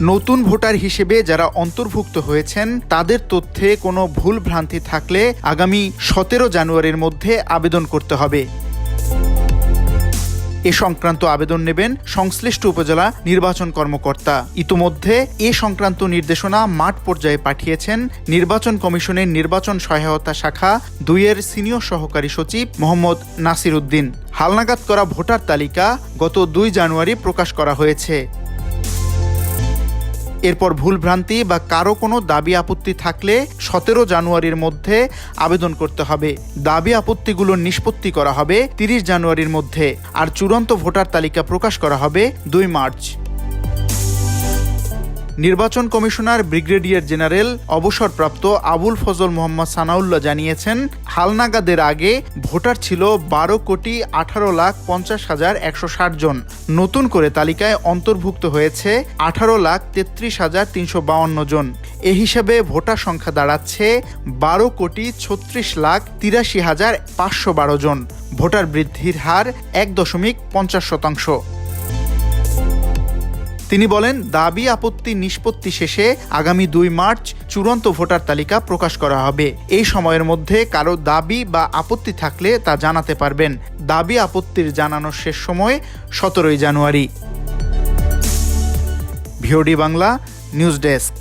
নতুন ভোটার হিসেবে যারা অন্তর্ভুক্ত হয়েছেন তাদের তথ্যে কোনো ভুল ভ্রান্তি থাকলে আগামী 17 জানুয়ারির মধ্যে আবেদন করতে হবে। এ সংক্রান্ত আবেদন নেবেন সংশ্লিষ্ট উপজেলা নির্বাচন কর্মকর্তা। ইতোমধ্যে এ সংক্রান্ত নির্দেশনা মাঠ পর্যায়ে পাঠিয়েছেন নির্বাচন কমিশনের নির্বাচন সহায়তা শাখা 2-এর সিনিয়র সহকারী সচিব মোহাম্মদ নাসির উদ্দিন। হালনাগাদ করা ভোটার তালিকা গত 2 জানুয়ারি প্রকাশ করা হয়েছে। এরপর ভুলভ্রান্তি বা কারো কোনো দাবি আপত্তি থাকলে 17 জানুয়ারির মধ্যে আবেদন করতে হবে। দাবি আপত্তিগুলোর নিষ্পত্তি করা হবে 30 জানুয়ারির মধ্যে, আর চূড়ান্ত ভোটার তালিকা প্রকাশ করা হবে 2 মার্চ। নির্বাচন কমিশনার ব্রিগেডিয়ার জেনারেল অবসরপ্রাপ্ত আবুল ফজল মোহাম্মদ সানাউল্লাহ জানিয়েছেন, হালনাগাদের আগে ভোটার ছিল 12,18,50,160 জন। নতুন করে তালিকায় অন্তর্ভুক্ত হয়েছে 18,33,352 জন। এ হিসাবে ভোটার সংখ্যা দাঁড়াচ্ছে 12,36,83,512 জন। ভোটার বৃদ্ধির হার 1.50%। তিনি বলেন, দাবি আপত্তি নিষ্পত্তি শেষে আগামী 2 মার্চ চূড়ান্ত ভোটার তালিকা প্রকাশ করা হবে। এই সময়ের মধ্যে কারো দাবি বা আপত্তি থাকলে তা জানাতে পারবেন। দাবি আপত্তির জানানোর শেষ সময় 17 জানুয়ারি। VOD Bangla news desk.